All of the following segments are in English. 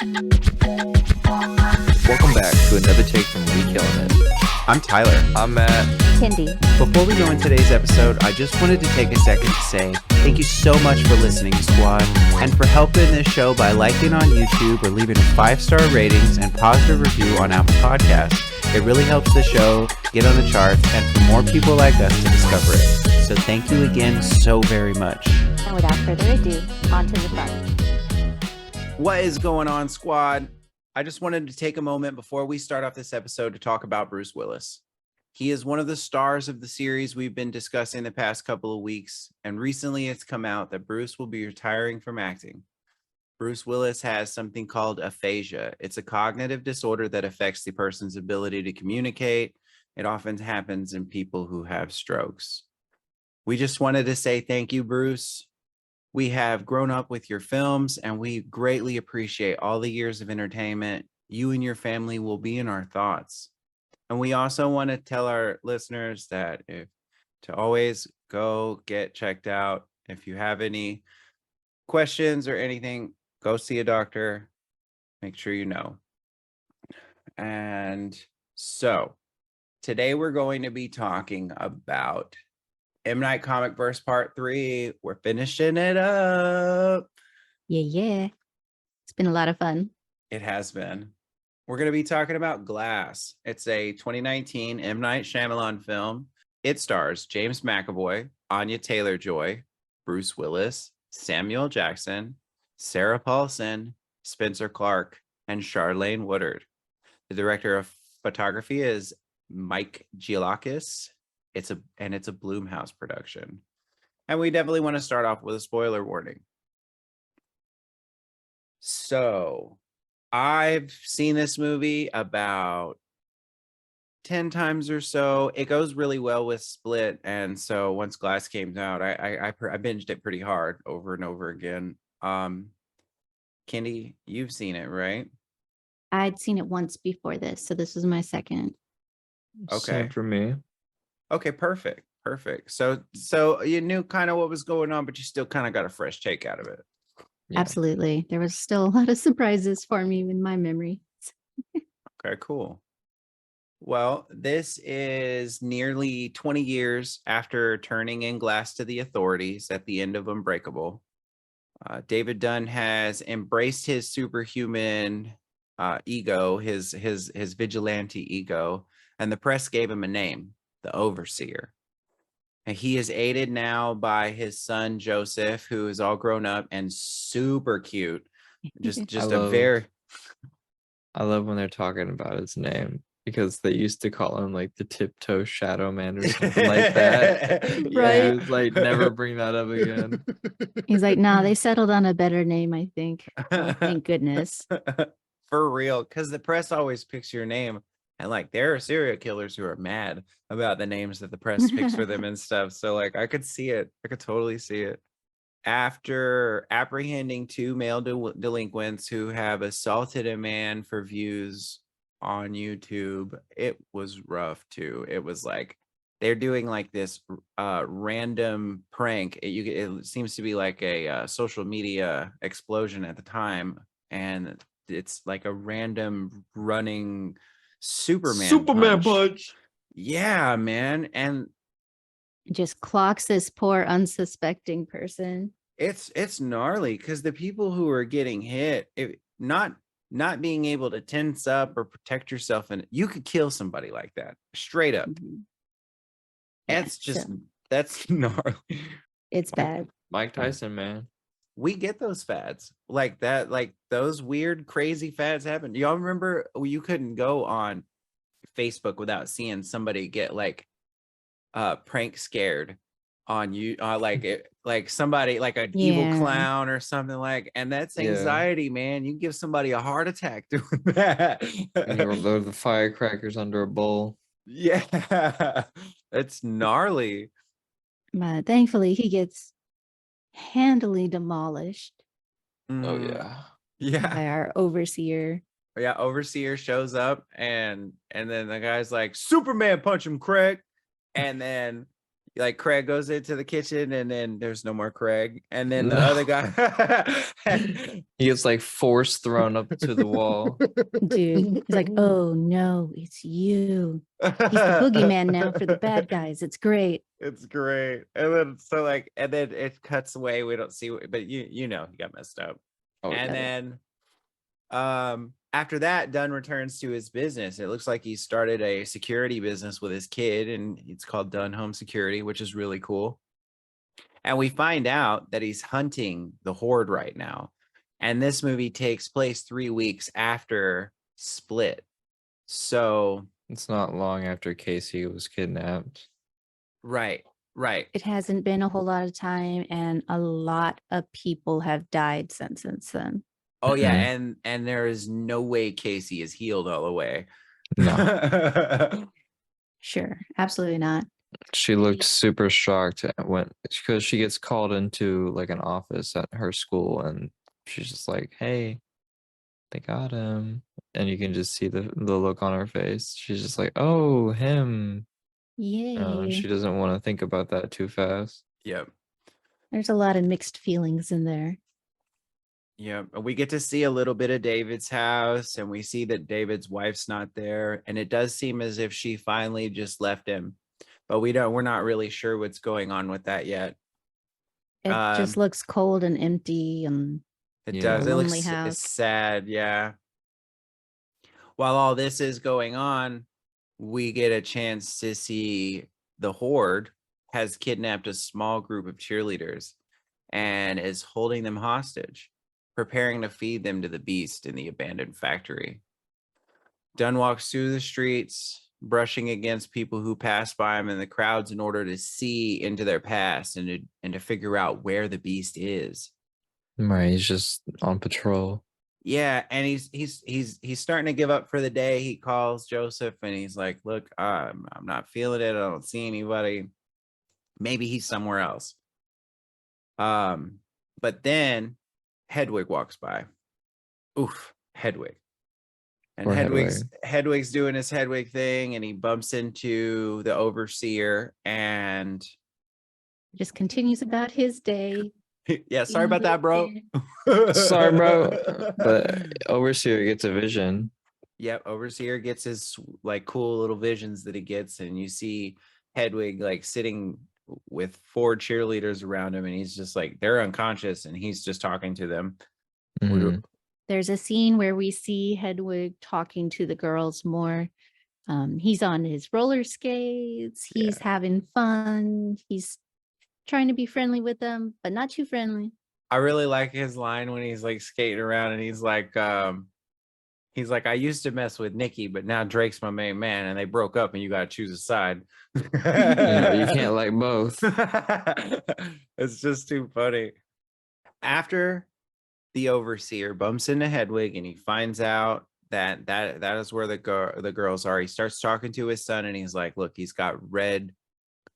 Welcome back to another take from We Killing It. I'm Tyler. I'm Matt. Cindy. Before we go into today's episode, I just wanted to take a second to say thank you so much for listening, squad, and for helping this show by liking on YouTube or leaving a 5-star ratings and positive review on Apple Podcasts. It really helps the show get on the charts and for more people like us to discover it. So thank you again so very much. And without further ado, on to the fun. What is going on, squad? I just wanted to take a moment before we start off this episode to talk about Bruce Willis. He is one of the stars of the series we've been discussing the past couple of weeks, and recently it's come out that Bruce will be retiring from acting. Bruce Willis has something called aphasia. It's a cognitive disorder that affects the person's ability to communicate. It often happens in people who have strokes. We just wanted to say thank you, Bruce. We have grown up with your films, and we greatly appreciate all the years of entertainment. You and your family will be in our thoughts. And we also want to tell our listeners that to always go get checked out. If you have any questions or anything, go see a doctor. Make sure you know. And so today we're going to be talking about M. Night Comic Verse Part 3. We're finishing it up. Yeah. It's been a lot of fun. It has been. We're going to be talking about Glass. It's a 2019 M. Night Shyamalan film. It stars James McAvoy, Anya Taylor-Joy, Bruce Willis, Samuel Jackson, Sarah Paulson, Spencer Clark, and Charlene Woodard. The director of photography is Mike Giolakis. It's a Blumhouse production. And we definitely want to start off with a spoiler warning. So, I've seen this movie about 10 times or so. It goes really well with Split, and so once Glass came out, I binged it pretty hard over and over again. Kendi, you've seen it, right? I'd seen it once before this, so this was my second. Okay. Same for me. Okay, perfect. So you knew kind of what was going on, but you still kind of got a fresh take out of it. Yeah. Absolutely. There was still a lot of surprises for me in my memory. Okay, cool. Well, this is nearly 20 years after turning in Glass to the authorities at the end of Unbreakable. David Dunn has embraced his superhuman ego, his vigilante ego, and the press gave him a name, the Overseer. And he is aided now by his son Joseph, who is all grown up and super cute. I love when they're talking about his name, because they used to call him like the Tiptoe Shadow Man or something like that. Right. He was like, never bring that up again. He's like, nah, they settled on a better name, I think. Oh, thank goodness. For real, because the press always picks your name, and like there are serial killers who are mad about the names that the press picks for them and stuff. So like I could see it. I could totally see it. After apprehending 2 male delinquents who have assaulted a man for views on YouTube, it was rough too. It was like they're doing like this random prank. It seems to be like a social media explosion at the time, and it's like a random running Superman punch. Yeah, man. And Just clocks this poor unsuspecting person. it's gnarly because the people who are getting hit, not being able to tense up or protect yourself, and you could kill somebody like that straight up. Mhm. That's gnarly. It's bad. Mike Tyson, man. We get those fads like that, like those weird, crazy fads happen. Y'all remember you couldn't go on Facebook without seeing somebody get like prank scared on you, like somebody like an evil clown or something, like, and that's anxiety, man. You give somebody a heart attack doing that. And you load the firecrackers under a bowl. Yeah, it's gnarly. But thankfully, he gets handily demolished Oh yeah. by our overseer. Yeah, Overseer shows up, and then the guy's like, Superman punch him, Craig. And then like Craig goes into the kitchen and then there's no more Craig. And then the No. other guy He gets like force thrown up to the wall. Dude, he's like, oh no, it's you. He's the boogeyman now for the bad guys. It's great. It's great. And then so like and then it cuts away. We don't see but you know he got messed up. Oh, And yeah. then after that, Dunn returns to his business. It looks like he started a security business with his kid, and it's called Dunn Home Security, which is really cool. And we find out that he's hunting the Horde right now. And this movie takes place 3 weeks after Split. So, it's not long after Casey was kidnapped. right. It hasn't been a whole lot of time, and a lot of people have died since then. Oh yeah, and there is no way Casey is healed all the way. No. Sure, absolutely not. She looked super shocked when because she gets called into like an office at her school and she's just like, "Hey, they got him." And you can just see the look on her face. She's just like, "Oh, him." Yay. She doesn't want to think about that too fast. Yep. There's a lot of mixed feelings in there. Yeah, we get to see a little bit of David's house, and we see that David's wife's not there, and it does seem as if she finally just left him, but we're not really sure what's going on with that yet. It just looks cold and empty, and It Yeah. does. It Lonely looks house. it's sad, yeah. While all this is going on, we get a chance to see the Horde has kidnapped a small group of cheerleaders and is holding them hostage, preparing to feed them to the beast in the abandoned factory. Dunn walks through the streets, brushing against people who pass by him in the crowds in order to see into their past and to figure out where the beast is. Right, he's just on patrol. Yeah, and he's starting to give up for the day. He calls Joseph and he's like, "Look, I'm not feeling it. I don't see anybody. Maybe he's somewhere else." But then Hedwig walks by. Oof, Hedwig. And Poor Hedwig's doing his Hedwig thing, and he bumps into the overseer and just continues about his day. yeah, sorry about that, bro. Sorry, bro. But Overseer gets a vision. Yep, overseer gets his like cool little visions that he gets, and you see Hedwig like sitting with 4 cheerleaders around him, and he's just like they're unconscious, and he's just talking to them. Mhm. There's a scene where we see Hedwig talking to the girls more. He's on his roller skates. He's having fun. He's trying to be friendly with them, but not too friendly. I really like his line when he's like skating around, and he's like, I used to mess with Nikki, but now Drake's my main man, and they broke up, and you got to choose a side. You can't like both. It's just too funny. After the overseer bumps into Hedwig and he finds out that is where the girls are, he starts talking to his son, and he's like, look, he's got red,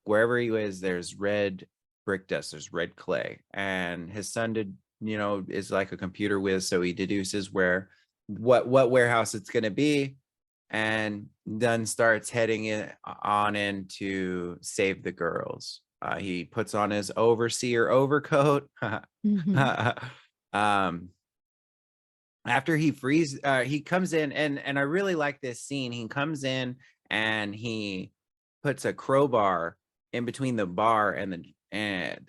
wherever he is, there's red brick dust, there's red clay, and his son is like a computer whiz, so he deduces what warehouse it's going to be, and Dunn starts heading on in to save the girls. He puts on his overseer overcoat. After he frees, he comes in, and I really like this scene. He comes in and he puts a crowbar in between the bar and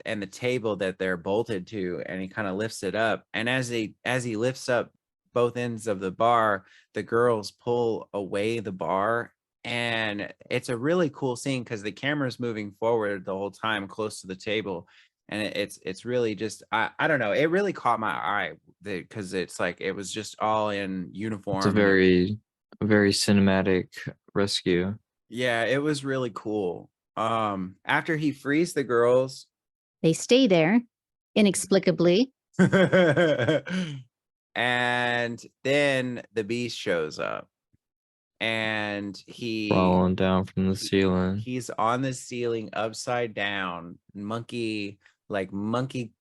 the table that they're bolted to, and he kind of lifts it up. And as he lifts up both ends of the bar, the girls pull away the bar, and it's a really cool scene because the camera's moving forward the whole time close to the table, and it's really just I don't know, it really caught my eye because it's like it was just all in uniform. It's a very cinematic rescue. Yeah, it was really cool. After he frees the girls, they stay there inexplicably. And then the beast shows up, and he falling down from the ceiling. He's on the ceiling upside down, monkey walking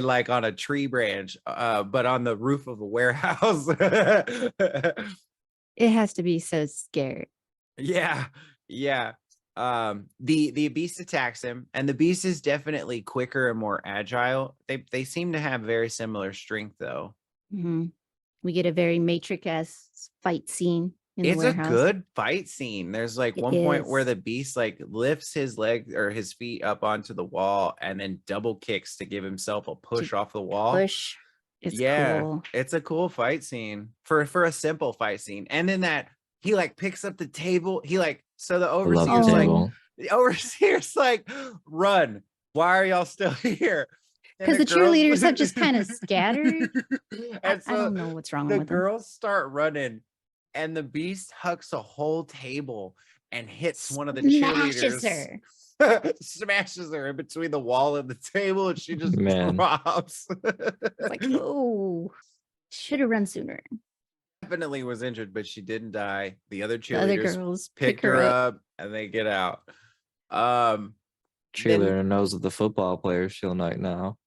like on a tree branch, but on the roof of a warehouse. It has to be so scary. Yeah. The beast attacks him, and the beast is definitely quicker and more agile. They seem to have very similar strength though. Mhm. We get a very Matrix-esque fight scene in the It's a warehouse. good fight scene. There's like It one point where is. the beast like lifts his leg or his feet up onto the wall and then double kicks to give himself a push off the wall. Push. It's Yeah, cool. it's a cool fight scene for a simple fight scene. And then that he like picks up the table. He like so the I love the overseer's like table. the overseer's like, run. Why are y'all still here? And Because the girls- cheerleaders have just kind of scattered. I And so don't know what's wrong the with them. girls start running, and the beast hucks a whole table and hits one of the Smashes cheerleaders. her. Smashes her in between the wall and the table, and she just Man. drops. It's like, oh, should have run sooner. Definitely was injured, but she didn't die. The other The other cheerleaders girls pick her up and they get out. Cheerleader knows that the football players feel like now.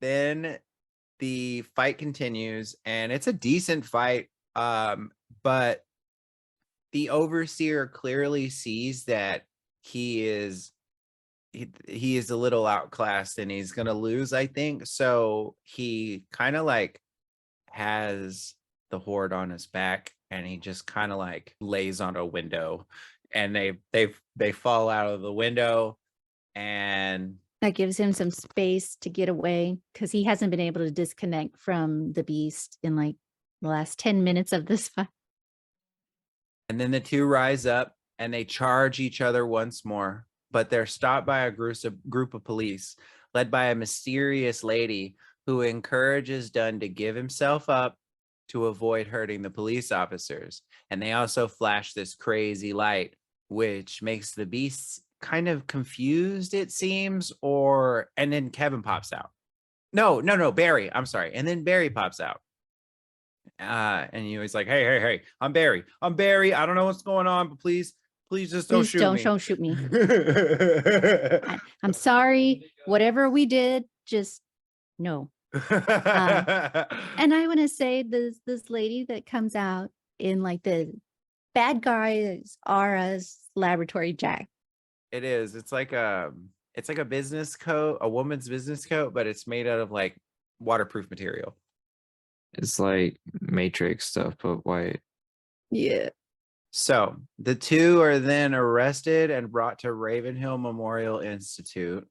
Then the fight continues, and it's a decent fight. But the overseer clearly sees that he is a little outclassed and he's gonna lose, I think. So he kind of like has the horde on his back, and he just kind of like lays on a window, and they fall out of the window, and That gives him some space to get away because he hasn't been able to disconnect from the beast in like the last 10 minutes of this fight. and then the two rise up and they charge each other once more, but they're stopped by a group of police led by a mysterious lady who encourages Dunn to give himself up to avoid hurting the police officers. And they also flash this crazy light, which makes the beasts kind of confused, it seems. And then Kevin pops out. No, Barry. I'm sorry. And then Barry pops out. And he's like, hey, I'm Barry. I don't know what's going on, but please just don't shoot me. Don't shoot me. I'm sorry. Whatever we did, just no. And I want to say this lady that comes out in like the bad guys Ara's laboratory jack. It is. It's like a business coat, a woman's business coat, but it's made out of like waterproof material. It's like Matrix stuff, but white. Yeah. So the two are then arrested and brought to Ravenhill Memorial Institute.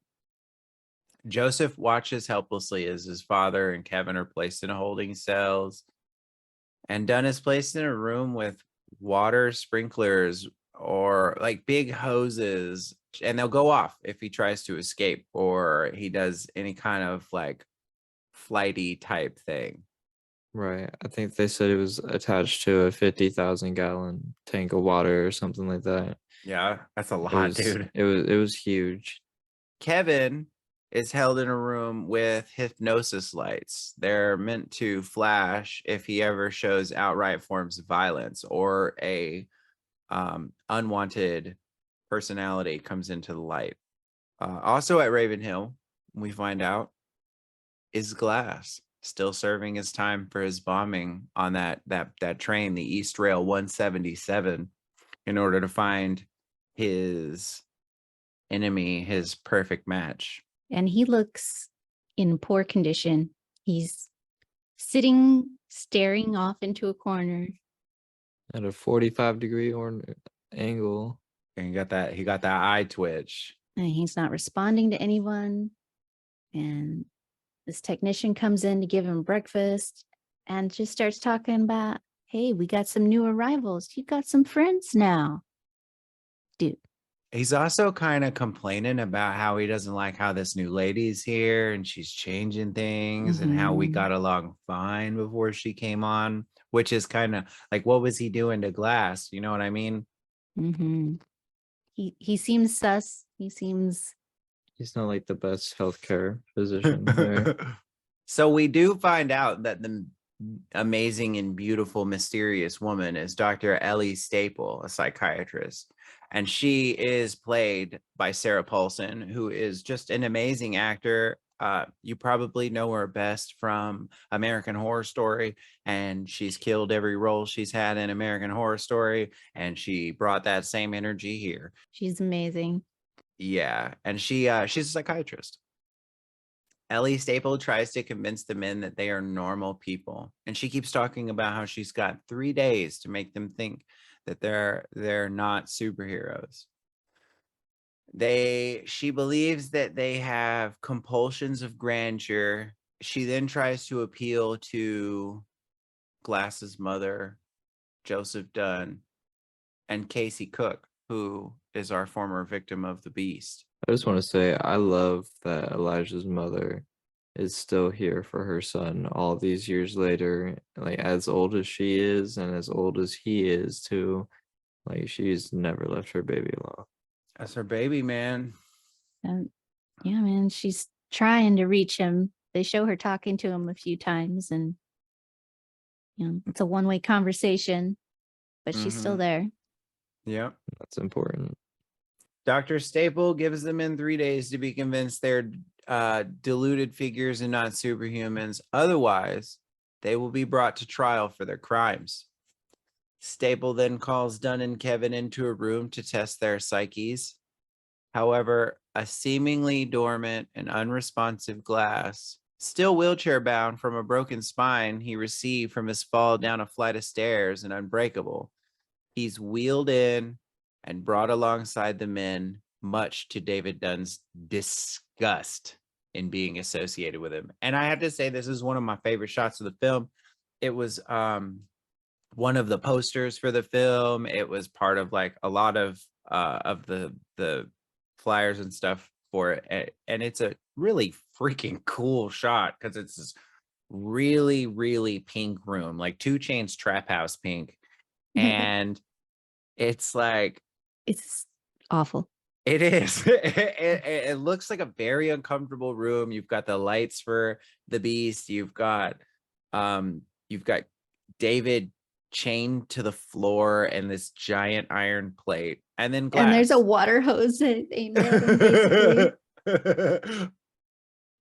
Joseph watches helplessly as his father and Kevin are placed in holding cells. And Dunn is placed in a room with water sprinklers or like big hoses, and they'll go off if he tries to escape or he does any kind of like flighty type thing. Right. I think they said it was attached to a 50,000 gallon tank of water or something like that. Yeah, that's a It lot, was, dude. It was huge. Kevin is held in a room with hypnosis lights. They're meant to flash if he ever shows outright forms of violence or a unwanted personality comes into the light. Also at Ravenhill, we find out, is Glass still serving his time for his bombing on that train, the East Rail 177, in order to find his enemy, his perfect match. And he looks in poor condition. He's sitting, staring off into a corner. At a 45-degree angle. And he got that eye twitch. And he's not responding to anyone. And this technician comes in to give him breakfast and just starts talking about, hey, we got some new arrivals. You got some friends now. Dude. He's also kind of complaining about how he doesn't like how this new lady's here and she's changing things and how we got along fine before she came on, which is kind of like, what was he doing to Glass? You know what I mean? Mm-hmm. He seems sus. He's not like the best healthcare physician there. So we do find out that the amazing and beautiful, mysterious woman is Dr. Ellie Staple, a psychiatrist. And she is played by Sarah Paulson, who is just an amazing actor. You probably know her best from American Horror Story, and she's killed every role she's had in American Horror Story, and she brought that same energy here. She's amazing. Yeah, and she's a psychiatrist. Ellie Staple tries to convince the men that they are normal people, and she keeps talking about how she's got 3 days to make them think that they're not superheroes. She believes that they have compulsions of grandeur. She then tries to appeal to Glass's mother, Joseph Dunn, and Casey Cook, who is our former victim of the Beast. I just want to say I love that Elijah's mother is still here for her son all these years later, like as old as she is and as old as he is too. Like she's never left her baby alone. That's her baby, man. Yeah, man, she's trying to reach him. They show her talking to him a few times, and it's a one-way conversation, but she's still there. Yep. That's important. Dr. Staple gives them in 3 days to be convinced they're deluded figures and not superhumans. Otherwise, they will be brought to trial for their crimes. Staple then calls Dunn and Kevin into a room to test their psyches. However, a seemingly dormant and unresponsive Glass, still wheelchair bound from a broken spine he received from his fall down a flight of stairs and unbreakable, he's wheeled in and brought alongside the men, much to David Dunn's disgust in being associated with him. And I have to say, this is one of my favorite shots of the film. It was one of the posters for the film. It was part of like a lot of the flyers and stuff for it. And it's a really freaking cool shot because it's this really, really pink room, like 2 Chainz Trap House pink. And it's like, It's awful. it is. It looks like a very uncomfortable room. You've got the lights for the Beast. You've got David chained to the floor and this giant iron plate, and then Glass. And there's a water hose that they nailed him, basically.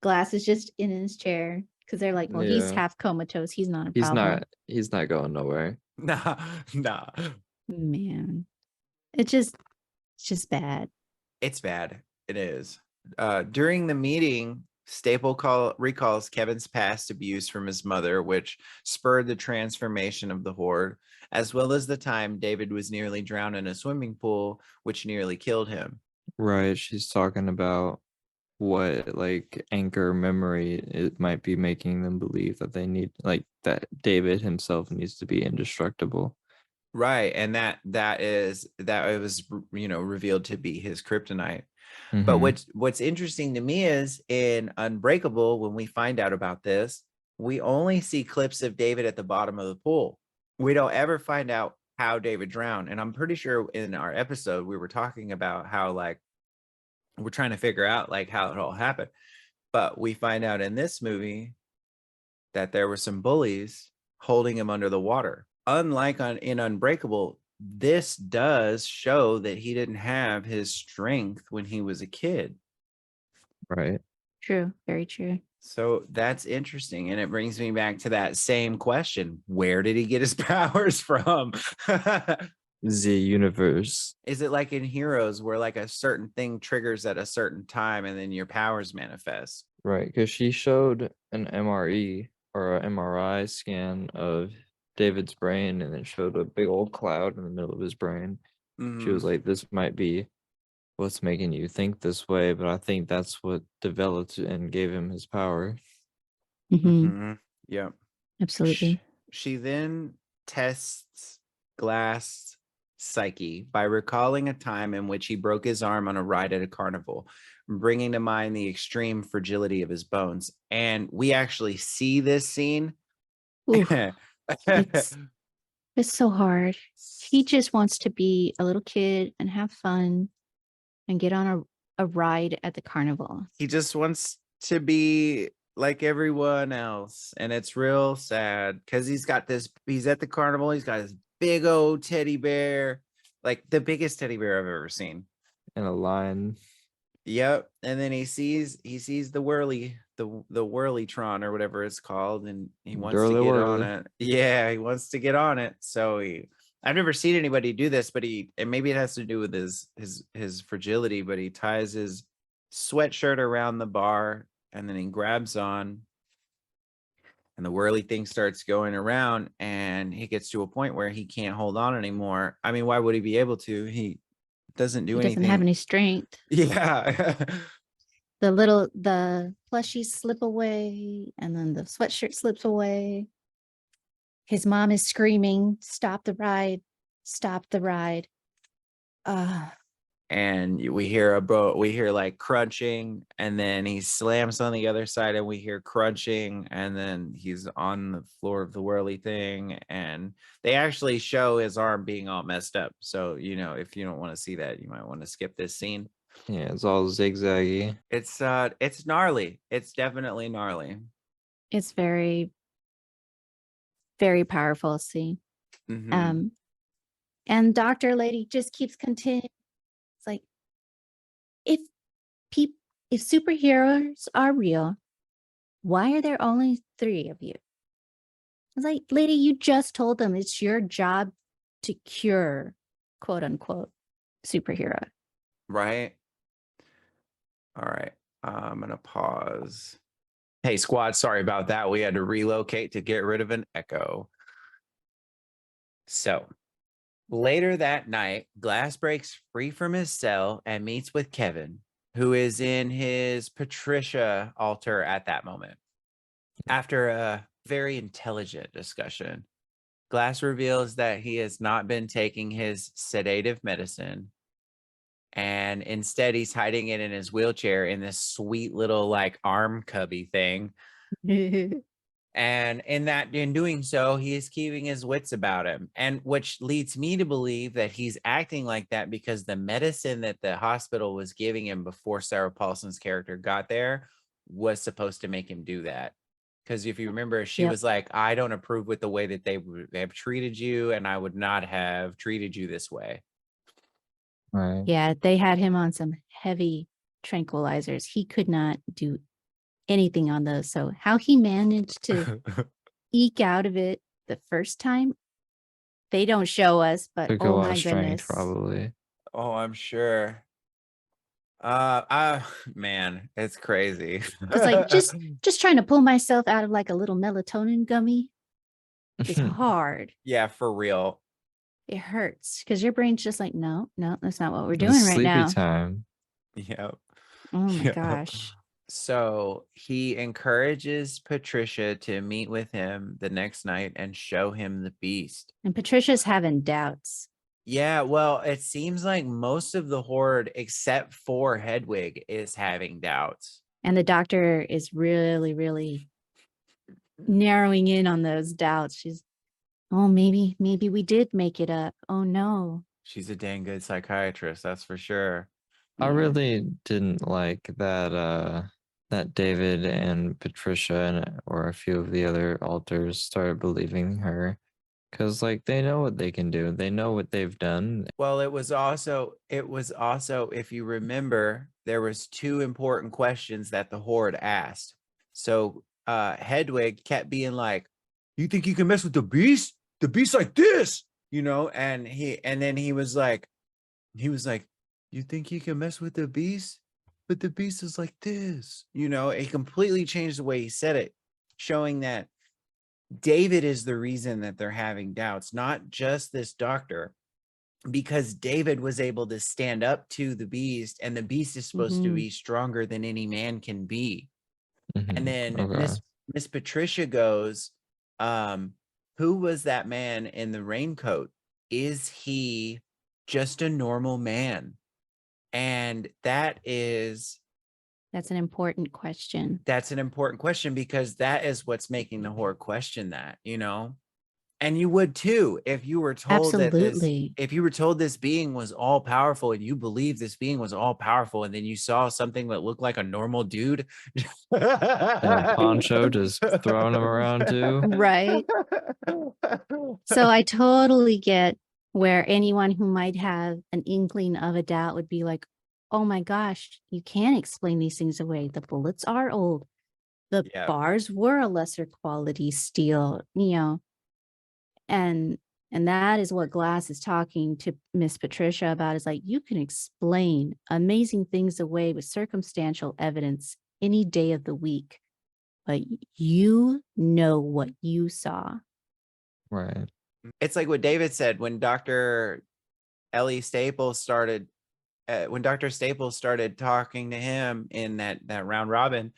Glass is just in his chair because they're like, well, he's Yeah. half comatose. He's not a problem. He's not going nowhere. Nah. Man, it's just bad. It's bad. It is. During the meeting, Staple recalls Kevin's past abuse from his mother, which spurred the transformation of the Horde, as well as the time David was nearly drowned in a swimming pool, which nearly killed him. Right. She's talking about what like anchor memory it might be making them believe that they need, like that David himself needs to be indestructible. Right. And that it was, revealed to be his kryptonite. Mhm. But what's interesting to me is in Unbreakable, when we find out about this, we only see clips of David at the bottom of the pool. We don't ever find out how David drowned. And I'm pretty sure in our episode, we were talking about how like we're trying to figure out like how it all happened. But we find out in this movie that there were some bullies holding him under the water. Unlike in Unbreakable, this does show that he didn't have his strength when he was a kid. Right. True. Very true. So that's interesting. And it brings me back to that same question. Where did he get his powers from? The universe. Is it like in Heroes where like a certain thing triggers at a certain time and then your powers manifest? Right. Because she showed an MRE or an MRI scan of David's brain, and it showed a big old cloud in the middle of his brain. She was like, this might be what's making you think this way, but I think that's what developed and gave him his power. Yeah. Absolutely. She then tests Glass' psyche by recalling a time in which he broke his arm on a ride at a carnival, bringing to mind the extreme fragility of his bones. And we actually see this scene. It's so hard. He just wants to be a little kid and have fun and get on a ride at the carnival. He just wants to be like everyone else. And it's real sad because he's at the carnival. He's got his big old teddy bear, like the biggest teddy bear I've ever seen. And a lion. Yep. And then he sees the whirly the Whirlytron or whatever it's called, and he wants to Whirly get on whirly. it. Yeah, he wants to get on it. So I've never seen anybody do this, but and maybe it has to do with his fragility, but he ties his sweatshirt around the bar and then he grabs on, and the whirly thing starts going around, and he gets to a point where he can't hold on anymore. I mean, why would he be able to? He doesn't do He doesn't have anything. any strength. Yeah. The plushies slip away, and then the sweatshirt slips away. His mom is screaming, "Stop the ride! Stop the ride!" And we hear we hear like crunching, and then he slams on the other side, and we hear crunching, and then he's on the floor of the whirly thing, and they actually show his arm being all messed up. So, if you don't want to see that, you might want to skip this scene. Yeah, it's all zigzaggy. It's gnarly. It's definitely gnarly. It's very, very powerful scene. Mhm. And Dr. Lady just keeps continuing. It's like, if superheroes are real, why are there only 3 of you? It's like, lady, you just told them it's your job to cure, quote unquote, superhero. Right. All right. I'm gonna pause. Hey, squad, sorry about that. We had to relocate to get rid of an echo. So later that night, Glass breaks free from his cell and meets with Kevin, who is in his Patricia altar at that moment. After a very intelligent discussion, Glass reveals that he has not been taking his sedative medicine, and instead he's hiding it in his wheelchair in this sweet little like arm cubby thing. And in doing so, he is keeping his wits about him, and which leads me to believe that he's acting like that because the medicine that the hospital was giving him before Sarah Paulson's character got there was supposed to make him do that. Because if you remember, she Yep. was like, I don't approve with the way that they have treated you, and I would not have treated you this way. Right. Yeah, they had him on some heavy tranquilizers. He could not do anything on those. So how he managed to eke out of it the first time, they don't show us, but Took a oh lot my of strength, goodness. probably. Oh, I'm sure. Man, it's crazy. Because like just trying to pull myself out of like a little melatonin gummy is hard. Yeah, for real. It hurts because your brain's just like, no, that's not what we're It's doing right sleepy now. time. Yep. Oh my Yep. gosh. So he encourages Patricia to meet with him the next night and show him the beast. And Patricia's having doubts. Yeah, well, it seems like most of the horde, except for Hedwig, is having doubts. And the doctor is really, really narrowing in on those doubts. She's, oh, maybe we did make it up. Oh no. She's a dang good psychiatrist, that's for sure. I Yeah. really didn't like that David and Patricia or a few of the other alters started believing her, because like they know what they can do. They know what they've done. Well, it was also, if you remember, there was 2 important questions that the horde asked. So Hedwig kept being like, you think you can mess with the beast? The beast like this, and then he was like, you think you can mess with the beast? But the beast is like this, It completely changed the way he said it, showing that David is the reason that they're having doubts, not just this doctor, because David was able to stand up to the beast, and the beast is supposed to be stronger than any man can be. And then Okay. Miss Patricia goes, who was that man in the raincoat? Is he just a normal man? And that's an important question. an important question, because that is what's making the horde question that, And you would too if you were told Absolutely. if you were told this being was all powerful, and you believe this being was all powerful, and then you saw something that looked like a normal dude And a poncho just throwing him around too. Right. So I totally get where anyone who might have an inkling of a doubt would be like, oh my gosh, you can't explain these things away. The bullets are old. the Yeah. bars were a lesser quality steel, and that is what Glass is talking to Miss Patricia about, is like, you can explain amazing things away with circumstantial evidence any day of the week, but you know what you saw. Right. It's like what David said when Dr. Ellie Staples started when Dr. Staples started talking to him in that round robin.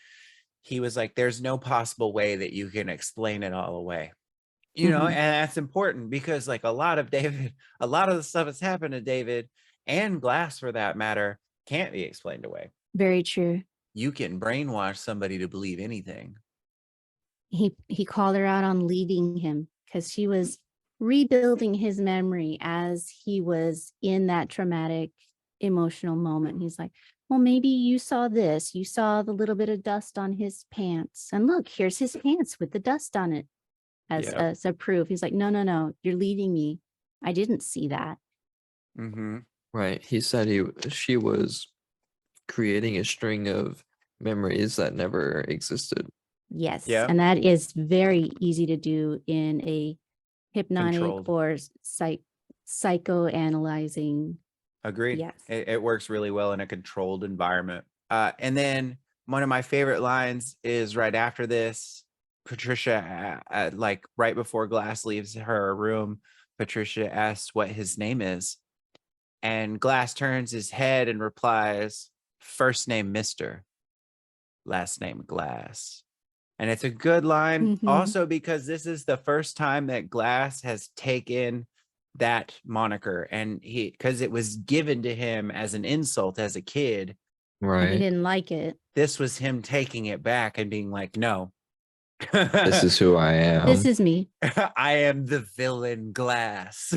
He was like, there's no possible way that you can explain it all away. Mhm. And that's important because like a lot of the stuff that's happened to David and Glass for that matter can't be explained away. Very true. You can brainwash somebody to believe anything. He called her out on leaving him because she was rebuilding his memory as he was in that traumatic emotional moment. He's like, well, maybe you saw this. You saw the little bit of dust on his pants. And look, here's his pants with the dust on it as a proof. He's like, no, you're leading me. I didn't see that. Mm-hmm. Right. He said she was creating a string of memories that never existed. Yes. Yeah. And that is very easy to do in a hypnotic Controlled. or psychoanalyzing. Agree. Yes. It works really well in a controlled environment. And then one of my favorite lines is right after this. Patricia, like right before Glass leaves her room, Patricia asks what his name is. And Glass turns his head and replies, first name Mr., last name Glass. And it's a good line Mhm. also because this is the first time that Glass has taken that moniker, and because it was given to him as an insult as a kid. And he Right. didn't like it. This was him taking it back and being like, no, This is who I am. This is me. I am the villain Glass.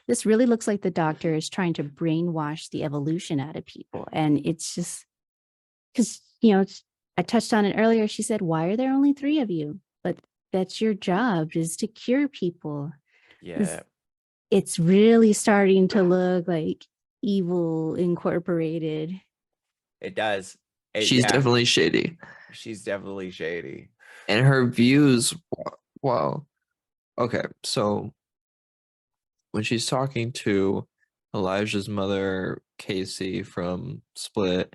This really looks like the doctor is trying to brainwash the evolution out of people. And it's just because, I touched on it earlier. She said, why are there only 3 of you? But that's your job, is to cure people. Yeah. It's really starting to look like Evil Incorporated. It does. She's definitely shady. She's definitely shady. And her views, wow. Okay, so when she's talking to Elijah's mother, Casey from Split,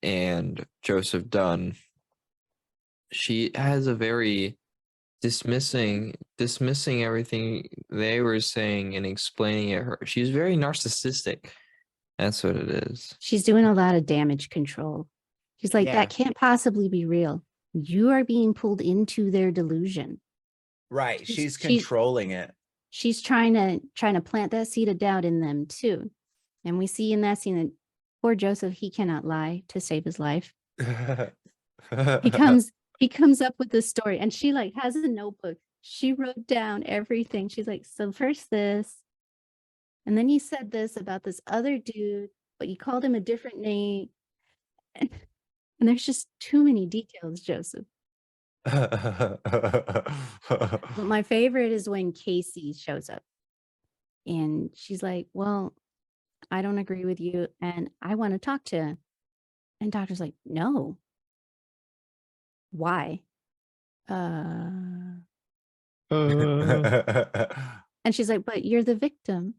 and Joseph Dunn, she has a very dismissing everything they were saying and explaining it. She's very narcissistic. That's what it is. She's doing a lot of damage control. She's like, Yeah. that can't possibly be real. You are being pulled into their delusion. Right. She's- She's she- controlling it. She's trying to plant that seed of doubt in them too. And we see in that scene that poor Joseph, he cannot lie to save his life. He comes up with this story, and she like has a notebook. She wrote down everything. She's like, so first this, and then you said this about this other dude, but you called him a different name. And there's just too many details, Joseph. But my favorite is when Casey shows up and she's like, well, I don't agree with you and I want to talk to him. And doctor's like, no. Why? And she's like, but you're the victim.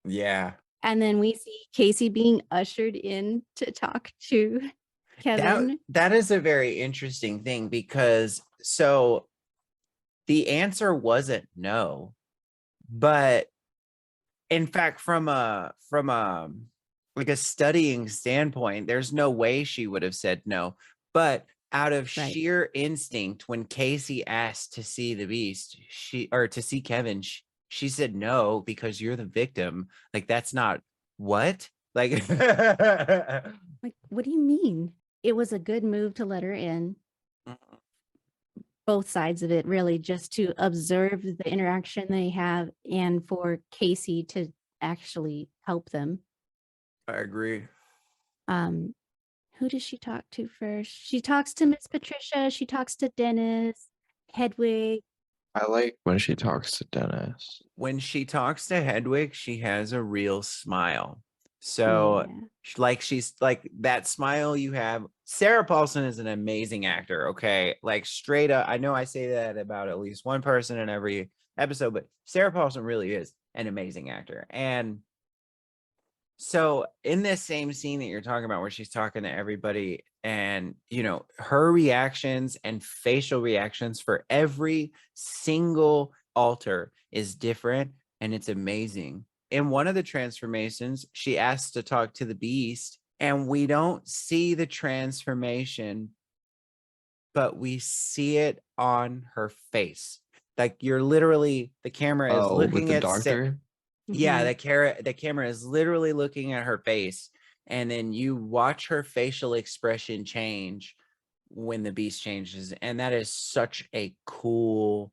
Yeah. And then we see Casey being ushered in to talk to Kevin. That is a very interesting thing because so the answer wasn't no, but in fact, from a like a studying standpoint, there's no way she would have said no. But out of Right. sheer instinct, when Casey asked to see the beast, to see Kevin, she said no because you're the victim. Like that's not what? Like Like, what do you mean? It was a good move to let her in. Both sides of it, really, just to observe the interaction they have and for Casey to actually help them. I agree. Who does she talk to first? She talks to Miss Patricia. She talks to Dennis, Hedwig. I like when she talks to Dennis. When she talks to Hedwig, she has a real smile. So Yeah. like she's like that smile you have. Sarah Paulson is an amazing actor. Okay. Like straight up. I know I say that about at least one person in every episode, but Sarah Paulson really is an amazing actor. And so in this same scene that you're talking about where she's talking to everybody and her reactions and facial reactions for every single altar is different and it's amazing. In one of the transformations, she asks to talk to the beast and we don't see the transformation, but we see it on her face. Like you're literally, the camera is Oh, with looking the at doctor. yeah, Mhm. the camera is literally looking at her face, and then you watch her facial expression change when the beast changes, and that is such a cool.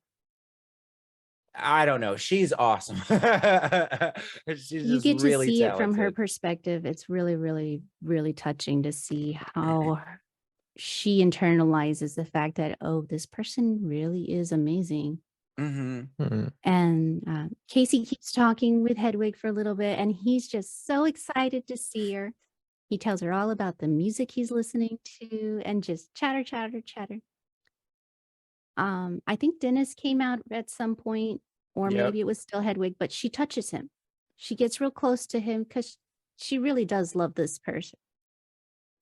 I don't know. She's awesome. She's You just get to really see it from her talented. perspective. It's really, really, really touching to see how she internalizes the fact that, oh, this person really is amazing. Hmm. Mm. And Casey keeps talking with Hedwig for a little bit, and he's just so excited to see her. He tells her all about the music he's listening to and just chatter, chatter, chatter. I think Dennis came out at some point, or Yep. maybe it was still Hedwig, but she touches him. She gets real close to him because she really does love this person.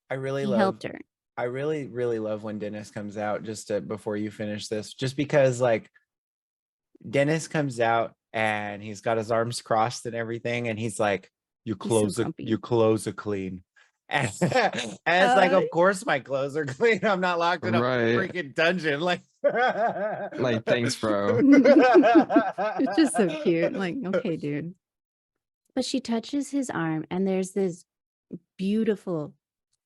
I really He love. helped her. I really, really love when Dennis comes out. Just before you finish this, just because like Dennis comes out and he's got his arms crossed and everything, and he's like, He's so your grumpy. clothes are clean." And it's like, of course my clothes are clean. I'm not locked in a Right. freaking dungeon. Like, Like, thanks, bro. It's just so cute. Like, okay, dude. But she touches his arm, and there's this beautiful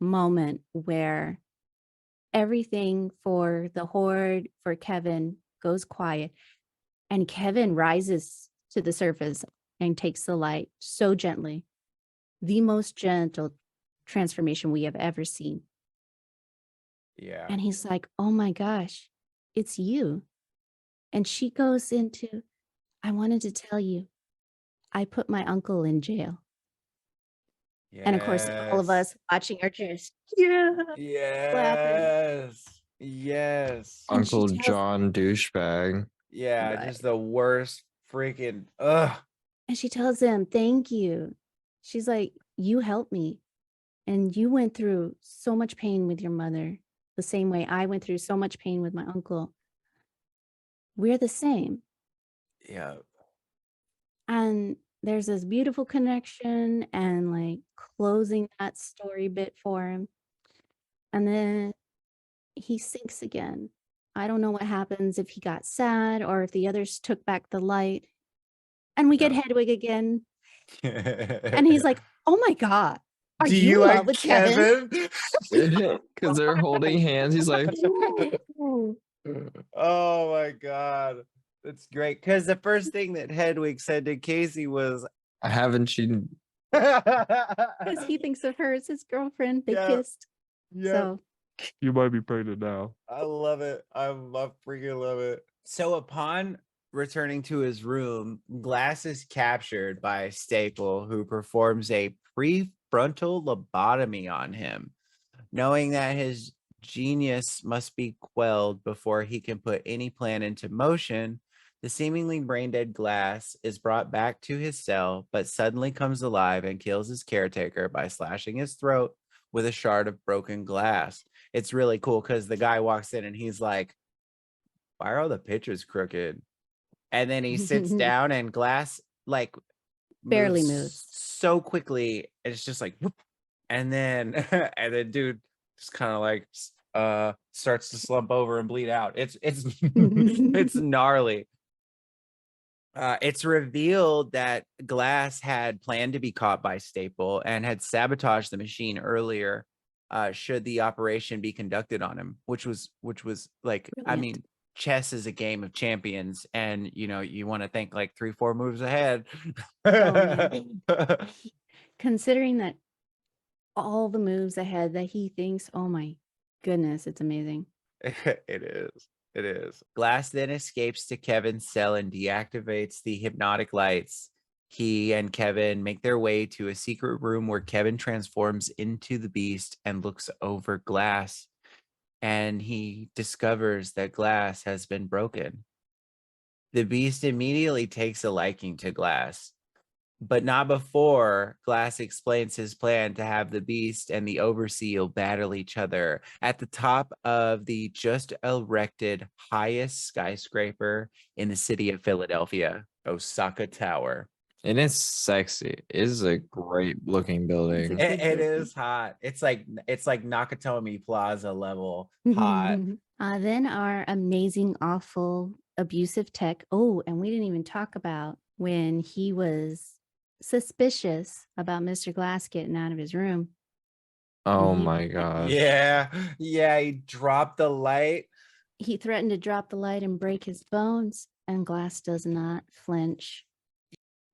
moment where everything for the horde, for Kevin, goes quiet, and Kevin rises to the surface and takes the light so gently. The most gentle transformation we have ever seen. Yeah. And he's like, oh my gosh, it's you. And she goes into, I wanted to tell you, I put my uncle in jail. And of course, all of Yes. us watching are just, yeah, clapping. Yes. Yes. And she Uncle tells, John douchebag. Yeah, right. just the worst freaking ugh. And she tells him, thank you. She's like, you helped me. And you went through so much pain with your mother, the same way I went through so much pain with my uncle. We're the same. Yeah. And there's this beautiful connection and like closing that story bit for him. And then he sinks again. I don't know what happens if he got sad or if the others took back the light. And we get No. Hedwig again. And he's like, oh my God, are Do you you in love like with Kevin? Kevin? Because they're holding hands. He's like, Oh my god. That's great. Because the first thing that Hedwig said to Casey was I haven't cheated. Because he thinks of her as his girlfriend. They Yeah. kissed. Yeah. So You might be pregnant now. I love it. I freaking love it. So upon returning to his room, Glass is captured by Staple, who performs a prefrontal lobotomy on him, knowing that his genius must be quelled before he can put any plan into motion. The seemingly brain-dead Glass is brought back to his cell, but suddenly comes alive and kills his caretaker by slashing his throat with a shard of broken glass. It's really cool because the guy walks in and he's like, why are all the pictures crooked? And then he sits down and Glass like barely moves. so quickly. It's just like, whoop. And then and then dude just kind of like starts to slump over and bleed out. It's it's gnarly. It's revealed that Glass had planned to be caught by Staple and had sabotaged the machine earlier, should the operation be conducted on him, which was like, I Brilliant. mean, chess is a game of champions, and you want to think like 3-4 moves ahead. Oh, man. Considering that all the moves ahead that he thinks, oh my goodness, it's amazing. It is. It is. Glass then escapes to Kevin's cell and deactivates the hypnotic lights. he and Kevin make their way to a secret room where Kevin transforms into the Beast and looks over Glass. And he discovers that Glass has been broken. The Beast immediately takes a liking to Glass, but not before Glass explains his plan to have the Beast and the Overseal battle each other at the top of the just erected highest skyscraper in the city of Philadelphia, Osaka Tower. And it's sexy. It is a great looking building. Good It building. is hot. It's like Nakatomi Plaza level hot. Then our amazing, awful, abusive tech. Oh, and we didn't even talk about when he was suspicious about Mr. Glass getting out of his room. Oh he- my gosh. Yeah, he dropped the light. He threatened to drop the light and break his bones, and Glass does not flinch.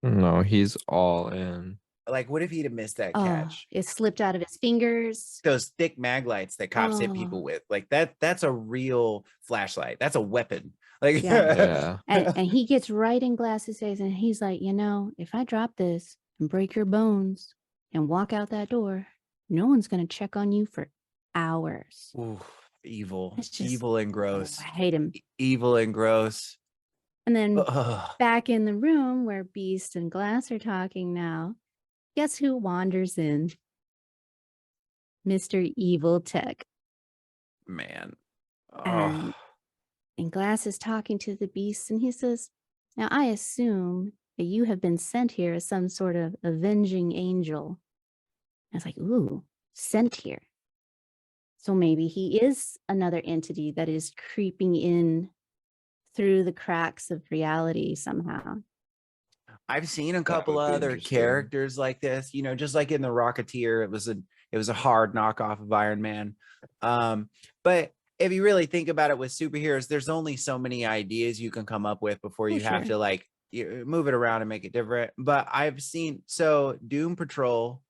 No, he's all in. Like, what if he'd have missed that Oh, catch? it slipped out of his fingers. Those thick mag lights that cops hit Oh. people with, like that's a real flashlight. That's a weapon. Like, Yeah. And he gets right in Glass's face, and he's like, if I drop this and break your bones and walk out that door, no one's going to check on you for hours. Ooh, evil, It's just- evil and Oh, gross, I hate him. evil and gross. And then Ugh. back in the room where Beast and Glass are talking now, guess who wanders in? Mr. Evil Tech. Man. And- Ugh. And Glass is talking to the Beast, and he says, "Now I assume that you have been sent here as some sort of avenging angel." I was like, ooh, sent here. So maybe he is another entity that is creeping in through the cracks of reality somehow. I've seen a couple would be other interesting. characters like this, just like in the Rocketeer, it was a hard knockoff of Iron Man. But if you really think about it with superheroes, there's only so many ideas you can come up with before you have sure. to move it around and make it different. But I've seen, so Doom Patrol,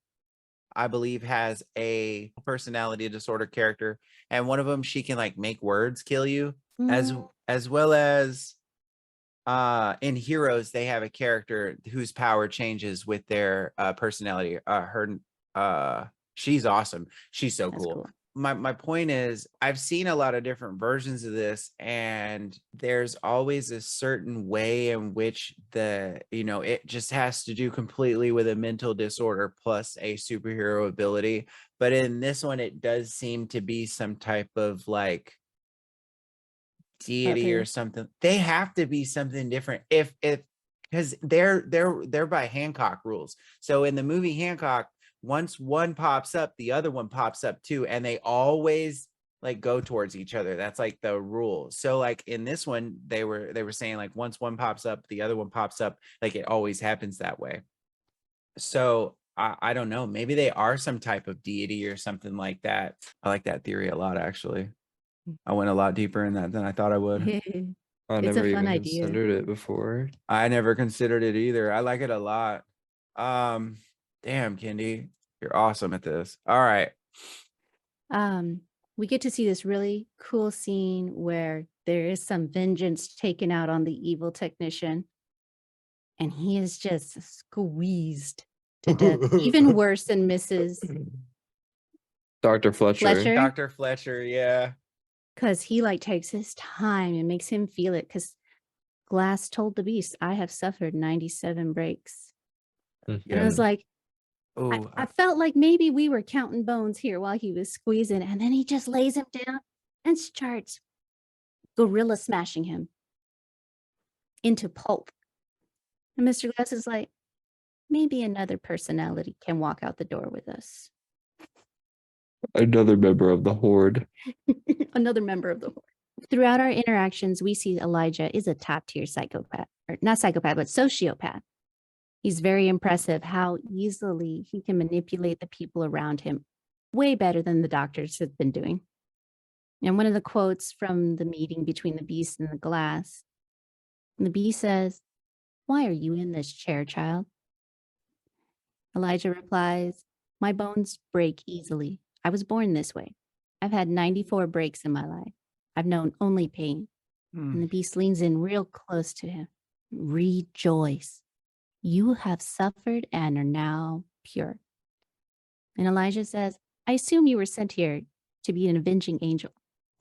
I believe, has a personality disorder character, and one of them, she can like make words kill you, as well as in Heroes, they have a character whose power changes with their personality. She's awesome. She's so That's cool. cool. My point is, I've seen a lot of different versions of this, and there's always a certain way in which it just has to do completely with a mental disorder plus a superhero ability. But in this one, it does seem to be some type of like deity or Okay. something. They have to be something different if because they're by Hancock rules. So in the movie Hancock, once one pops up, the other one pops up too, and they always like go towards each other. That's like the rule. So like in this one, they were saying like once one pops up, the other one pops up. Like it always happens that way. So I don't know. Maybe they are some type of deity or something like that. I like that theory a lot, actually. I went a lot deeper in that than I thought I would. I It's a never fun even idea. considered it before. I never considered it either. I like it a lot. Damn, Kendi, you're awesome at this. All right. We get to see this really cool scene where there is some vengeance taken out on the evil technician, and he is just squeezed to death, even worse than Mrs. Dr. Fletcher. Fletcher. Dr. Fletcher, yeah. Because he like takes his time and makes him feel it. Because Glass told the Beast, "I have suffered 97 breaks." And I was like, Oh, I felt like maybe we were counting bones here while he was squeezing, and then he just lays him down and starts gorilla smashing him into pulp. And Mr. Glass is like, maybe another personality can walk out the door with us. Another member of the Horde. Another member of the Horde. Throughout our interactions, we see Elijah is a top tier psychopath, or not psychopath, but sociopath. He's very impressive how easily he can manipulate the people around him, way better than the doctors have been doing. And one of the quotes from the meeting between the Beast and the Glass, the Beast says, "Why are you in this chair, child?" Elijah replies, "My bones break easily. I was born this way. I've had 94 breaks in my life. I've known only pain." And the Beast leans in real close to him. "Rejoice. You have suffered and are now pure. And Elijah says, I assume you were sent here to be an avenging angel.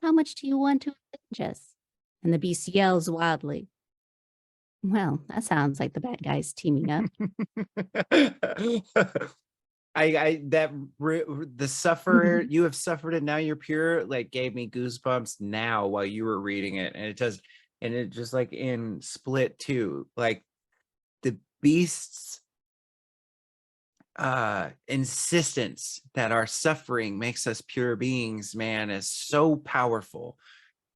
How much do you want to avenge us? And the beast yells wildly. Well, that sounds like the bad guys teaming up. The sufferer, you have suffered and now you're pure, like gave me goosebumps now while you were reading it. And it does, and it just like in Split too, like the beast's insistence that our suffering makes us pure beings, man, is so powerful.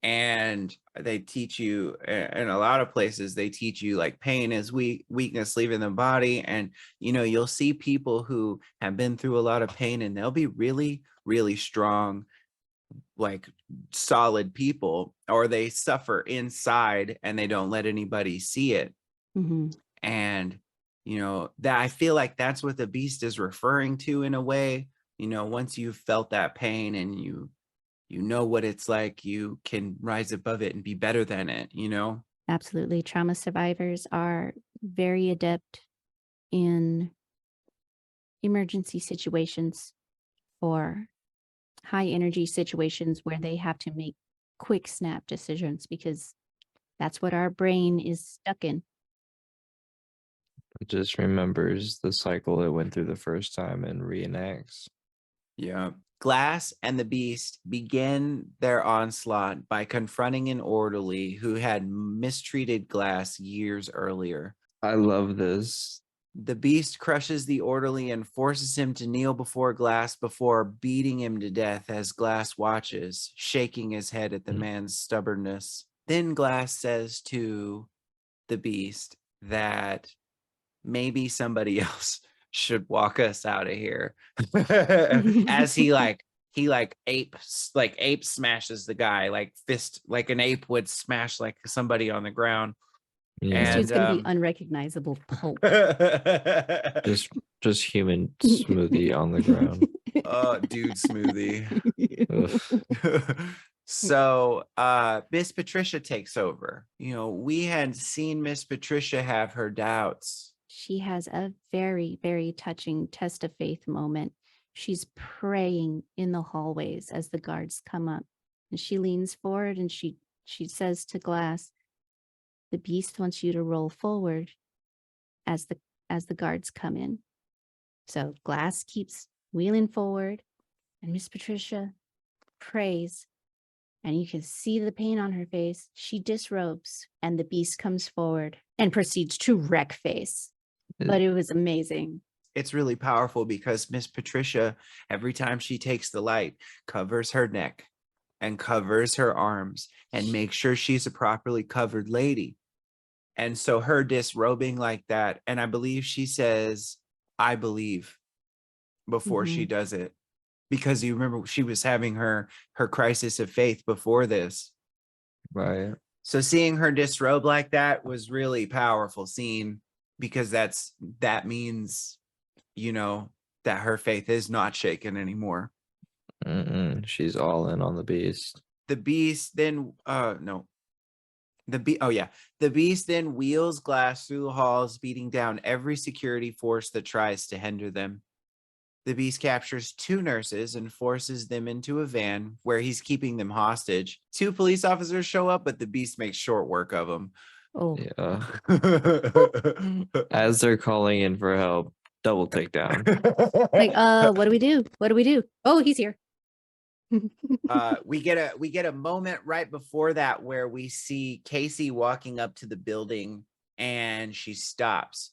And they teach you in a lot of places, they teach you like pain is weakness leaving the body. And you'll see people who have been through a lot of pain and they'll be really, really strong, like solid people, or they suffer inside and they don't let anybody see it. Mhm. And that I feel like that's what the beast is referring to in a way. Once you've felt that pain and you know what it's like, you can rise above it and be better than it. Absolutely. Trauma survivors are very adept in emergency situations or high energy situations where they have to make quick snap decisions because that's what our brain is stuck in. It just remembers the cycle it went through the first time and reenacts. Yeah. Glass and the beast begin their onslaught by confronting an orderly who had mistreated Glass years earlier. I love this. The beast crushes the orderly and forces him to kneel before Glass before beating him to death as Glass watches, shaking his head at the man's stubbornness. Then Glass says to the beast that maybe somebody else should walk us out of here. As he ape smashes the guy, like fist, like an ape would smash like somebody on the ground. This Yeah, dude's And gonna be unrecognizable pulp. just human smoothie on the ground. oh, dude, smoothie. Ugh. So Miss Patricia takes over. We had seen Miss Patricia have her doubts. She has a very, very touching test of faith moment. She's praying in the hallways as the guards come up. And she leans forward and she says to Glass, the beast wants you to roll forward as the guards come in. So Glass keeps wheeling forward and Miss Patricia prays. And you can see the pain on her face. She disrobes and the beast comes forward and proceeds to wreck face. But it was amazing. It's really powerful because Miss Patricia, every time she takes the light, covers her neck and covers her arms and makes sure she's a properly covered lady. And so her disrobing like that, and I believe she says, I believe, before she does it. Because you remember she was having her crisis of faith before this. Right. So seeing her disrobe like that was really powerful scene, because that means, that her faith is not shaken anymore. She's all in on the beast. The beast then, the beast then wheels Glass through the halls, beating down every security force that tries to hinder them. The beast captures 2 nurses and forces them into a van where he's keeping them hostage. 2 police officers show up, but the beast makes short work of them. Oh, Yeah. As they're calling in for help, double takedown. like, what do we do? What do we do? Oh, he's here. We get a moment right before that where we see Casey walking up to the building and she stops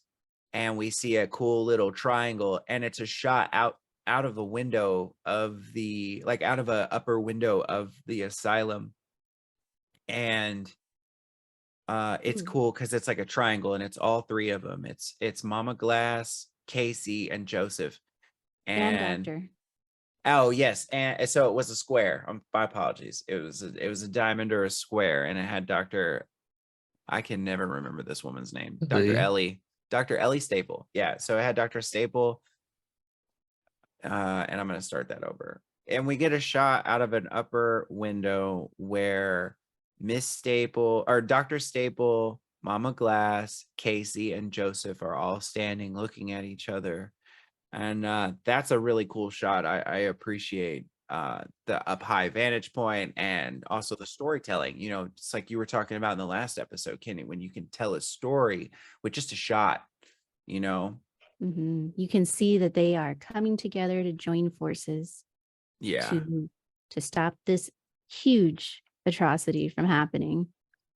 and we see a cool little triangle, and it's a shot out of a window of out of a upper window of the asylum. And it's cool because it's like a triangle and it's all 3 of them. It's Mama Glass, Casey, and Joseph. And Doctor. Oh yes, and so it was a square. My apologies. It was a diamond or a square, and it had Dr. I can never remember this woman's name. Dr. Ellie Staple. Yeah, so it had Dr. Staple, and I'm gonna start that over. And we get a shot out of an upper window where Miss Staple or Dr. Staple, Mama Glass, Casey, and Joseph are all standing looking at each other. And that's a really cool shot. I appreciate the up high vantage point and also the storytelling. You know, it's like you were talking about in the last episode, Kenny, when you can tell a story with just a shot, you know? You can see that they are coming together to join forces Yeah. to stop this huge atrocity from happening.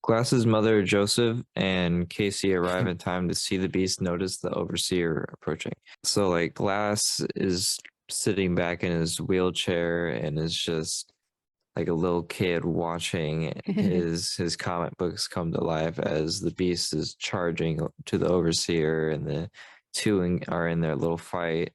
Glass's mother, Joseph, and Casey arrive in time to see the beast notice the overseer approaching. So, like, Glass is sitting back in his wheelchair and is just like a little kid watching his comic books come to life as the beast is charging to the overseer, and the two are in their little fight.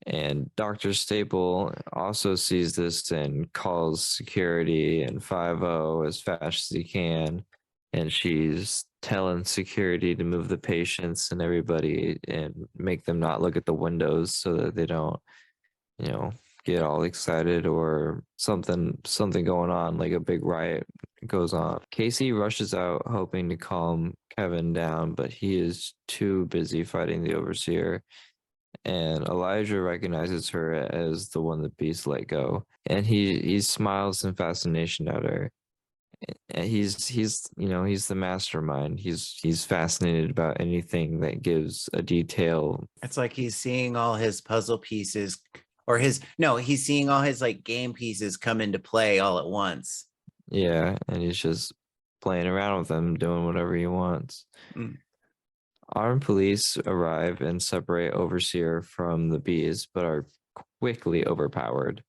And Dr. Staple also sees this and calls security and 50 as fast as he can. And she's telling security to move the patients and everybody and make them not look at the windows so that they don't, you know, get all excited or something going on, like a big riot goes on. Casey rushes out hoping to calm Kevin down, but he is too busy fighting the overseer. And Elijah recognizes her as the one the beast let go, and he smiles in fascination at her. And he's the mastermind. He's fascinated about anything that gives a detail. It's like he's seeing all his puzzle pieces, or he's seeing all his like game pieces come into play all at once. Yeah, and he's just playing around with them, doing whatever he wants. Armed police arrive and separate Overseer from the bees, but are quickly overpowered.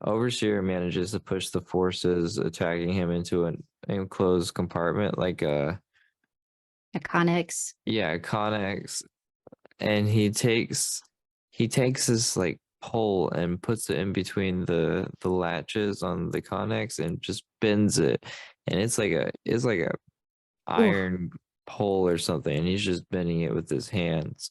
Overseer manages to push the forces attacking him into an enclosed compartment, like a Connex. Yeah, Connex. And he takes this like pole and puts it in between the latches on the Connex and just bends it. And it's like a iron pole or something, and he's just bending it with his hands.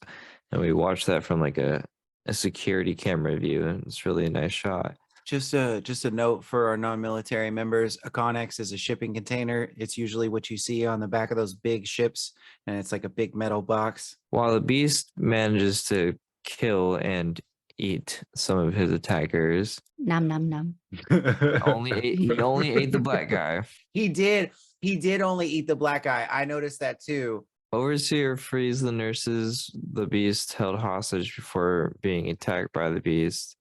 And we watch that from like a security camera view, and it's really a nice shot. Just a note for our non-military members: a Connex is a shipping container. It's usually what you see on the back of those big ships, and it's like a big metal box. While the beast manages to kill and eat some of his attackers, Nom nom nom. he only ate the black guy. He did only eat the black guy. I noticed that too. Overseer frees the nurses the beast held hostage before being attacked by the beast.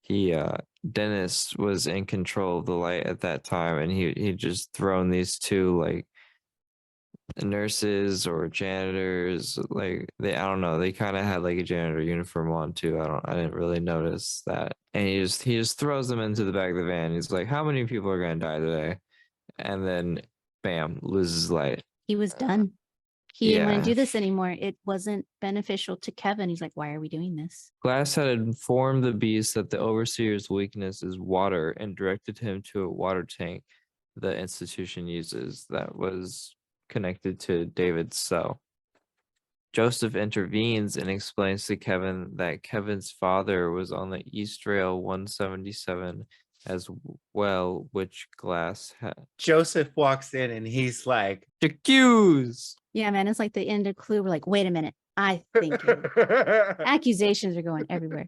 Dennis was in control of the light at that time, and he just thrown these two like nurses or janitors, like I don't know, they kind of had like a janitor uniform on too. I didn't really notice that. And he just throws them into the back of the van. He's like, how many people are gonna die today? And then bam, loses light. He was done. He didn't want to do this anymore. It wasn't beneficial to Kevin. He's like, why are we doing this? Glass had informed the beast that the overseer's weakness is water and directed him to a water tank the institution uses that was connected to David's cell. Joseph intervenes and explains to Kevin that Kevin's father was on the East Rail 177 as well, which Glass had. Joseph walks in and he's like, accused. Yeah, man, it's like the end of Clue. We're like, wait a minute. I think accusations are going everywhere.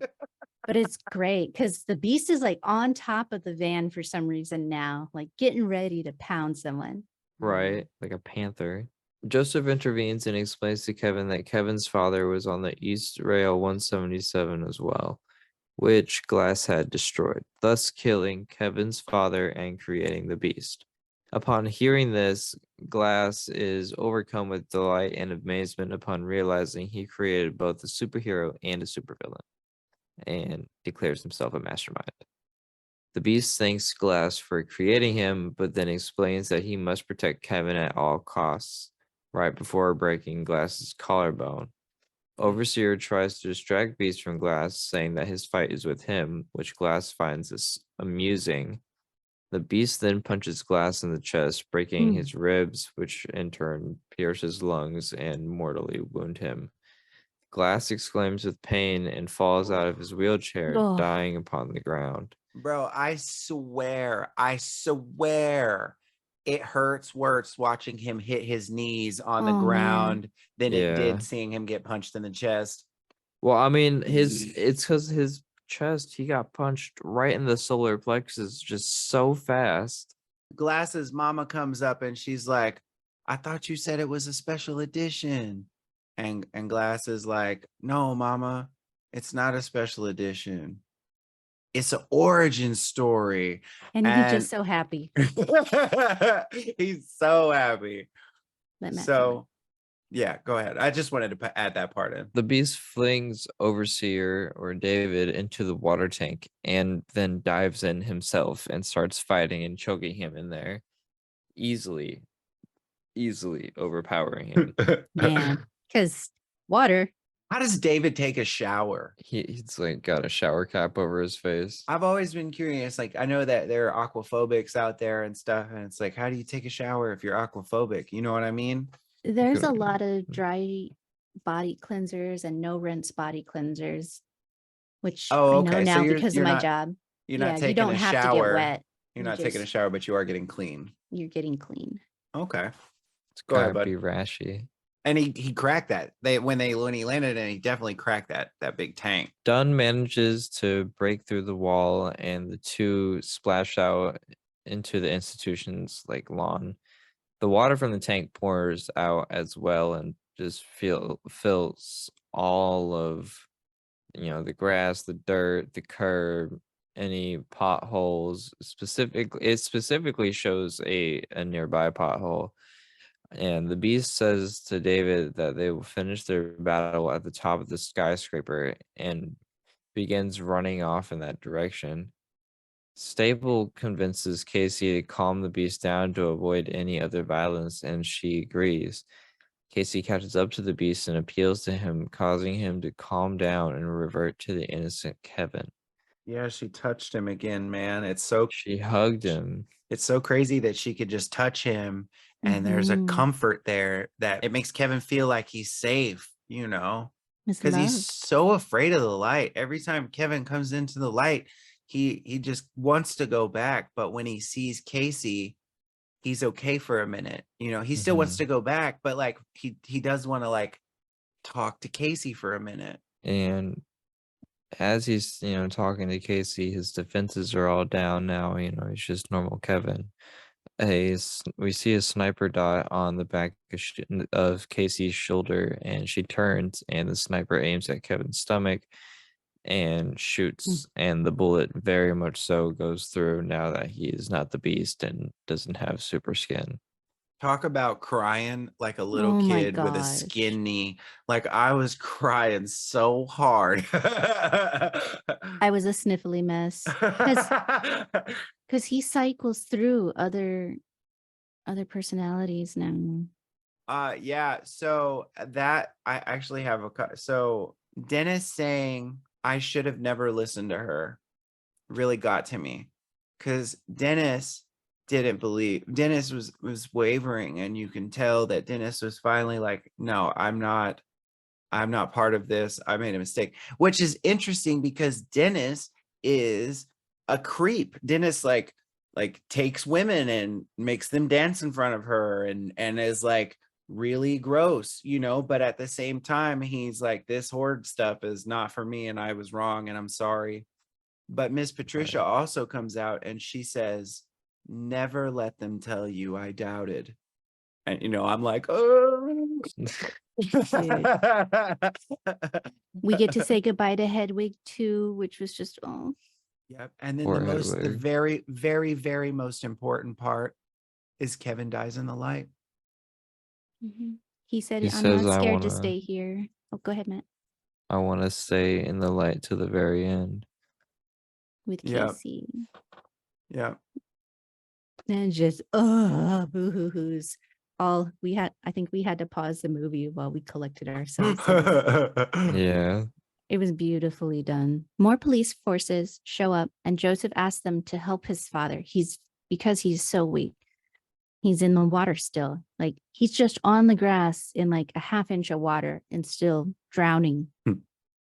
But it's great because the beast is like on top of the van for some reason now, like getting ready to pound someone. Right, like a panther. Joseph intervenes and explains to Kevin that Kevin's father was on the East Rail 177 as well, which Glass had destroyed, thus killing Kevin's father and creating the beast. Upon hearing this, Glass is overcome with delight and amazement upon realizing he created both a superhero and a supervillain, and declares himself a mastermind. The beast thanks Glass for creating him, but then explains that he must protect Kevin at all costs, right before breaking Glass's collarbone. Overseer tries to distract Beast from Glass, saying that his fight is with him, which Glass finds is amusing. The Beast then punches Glass in the chest, breaking his ribs, which in turn pierce his lungs and mortally wound him. Glass exclaims with pain and falls out of his wheelchair, dying upon the ground. Bro, I swear it hurts worse watching him hit his knees on the Oh, man. ground than it Yeah. did seeing him get punched in the chest. Well, I mean, it's because his chest, he got punched right in the solar plexus just so fast. Glass's mama comes up and she's like, I thought you said it was a special edition. And Glass is like, no, mama, it's not a special edition. It's an origin story. And he's just so happy. He's so happy. Let Matt tell it. So, yeah, go ahead. I just wanted to add that part in. The beast flings Overseer or David into the water tank and then dives in himself and starts fighting and choking him in there. Easily overpowering him. Man, because water. How does David take a shower? He's like got a shower cap over his face. I've always been curious. Like, I know that there are aquaphobics out there and stuff, and it's like, how do you take a shower if you're aquaphobic? You know what I mean? There's a couldn't- lot of dry body cleansers and no rinse body cleansers, which Oh, I know okay. So now you're- because you're of my not- job. You're not you taking don't a have shower. to get wet. You're You not taking a just- shower, but you are getting clean. You're getting clean. Okay. It's Go ahead, gotta bud. be rashy. And he cracked that. When he landed, and he definitely cracked that big tank. Dunn manages to break through the wall, and the two splash out into the institution's like lawn. The water from the tank pours out as well, and just fills all of the grass, the dirt, the curb, any potholes. It specifically shows a nearby pothole. And the beast says to David that they will finish their battle at the top of the skyscraper and begins running off in that direction. Staple convinces Casey to calm the beast down to avoid any other violence, and she agrees. Casey catches up to the beast and appeals to him, causing him to calm down and revert to the innocent Kevin. Yeah, she touched him again, man. She hugged him. It's so crazy that she could just touch him, and there's a Mhm. comfort there that it makes Kevin feel like he's safe, It's because love. he's so afraid of the light. Every time Kevin comes into the light, he just wants to go back. But when he sees Casey, he's okay for a minute. He still wants Mhm. to go back, but like he does want to like talk to Casey for a minute. And as he's talking to Casey, his defenses are all down now. He's just normal Kevin. We see a sniper dot on the back of Casey's shoulder, and she turns, and the sniper aims at Kevin's stomach and shoots, and the bullet very much so goes through now that he is not the beast and doesn't have super skin. Talk about crying like a little Oh my kid with a gosh. skin knee. Like, I was crying so hard. I was a sniffly mess because he cycles through other personalities now. Yeah, so that I actually have so Dennis saying I should have never listened to her really got to me, because Dennis was wavering, and you can tell that Dennis was finally like, no, I'm not part of this. I made a mistake, which is interesting because Dennis is a creep. Dennis like takes women and makes them dance in front of her, and is like really gross, but at the same time he's like, this horde stuff is not for me, and I was wrong, and I'm sorry. But Miss Patricia also comes out and she says, never let them tell you I doubted. And I'm like, oh. We get to say goodbye to Hedwig too, which was just Yep. And then Poor the Hedwig. very, very, very most important part is Kevin dies in the light. He said, He I'm says, not "I scared to wanna- stay here. Oh, go ahead, Matt. I want to stay in the light to the very end." With Yep. Casey. Yeah. And just boo-hoo-hoos. I think we had to pause the movie while we collected ourselves. Yeah. It was beautifully done. More police forces show up, and Joseph asks them to help his father. Because he's so weak. He's in the water still. Like, he's just on the grass in like a half inch of water and still drowning.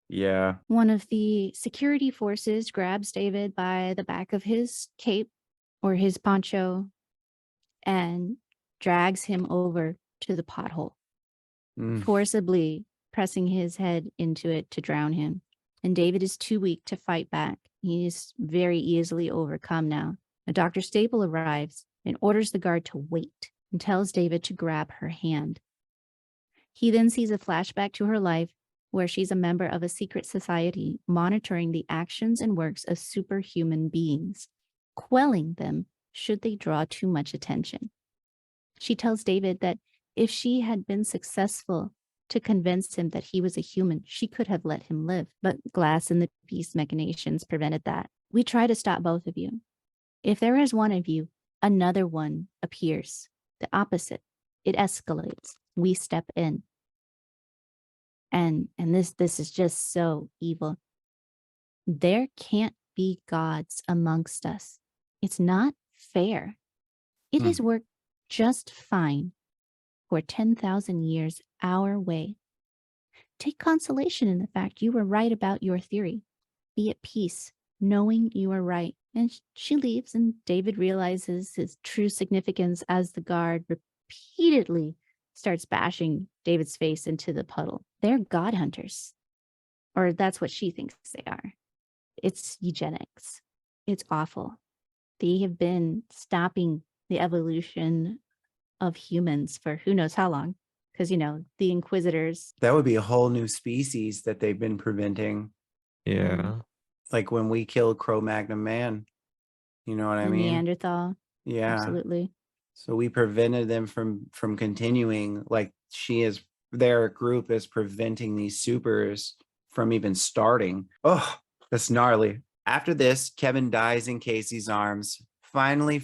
Yeah. One of the security forces grabs David by the back of his cape or his poncho and drags him over to the pothole, Mm. forcibly pressing his head into it to drown him. And David is too weak to fight back. He is very easily overcome now. Dr. Staple arrives and orders the guard to wait and tells David to grab her hand. He then sees a flashback to her life where she's a member of a secret society monitoring the actions and works of superhuman beings, quelling them should they draw too much attention. She tells David that if she had been successful to convince him that he was a human, she could have let him live. But Glass and the Beast machinations prevented that. We try to stop both of you. If there is one of you, another one appears. The opposite. It escalates. We step in. And this is just so evil. There can't be gods amongst us. It's not fair. It has worked just fine for 10,000 years our way. Take consolation in the fact you were right about your theory. Be at peace, knowing you are right. And she leaves, and David realizes his true significance as the guard repeatedly starts bashing David's face into the puddle. They're god hunters, or that's what she thinks they are. It's eugenics. It's awful. They have been stopping the evolution of humans for who knows how long. Because, the Inquisitors. That would be a whole new species that they've been preventing. Yeah. Like when we killed Cro-Magnon man. You know what I mean? Neanderthal. Yeah. Absolutely. So we prevented them from continuing. Like their group is preventing these supers from even starting. Oh, that's gnarly. After this, Kevin dies in Casey's arms, finally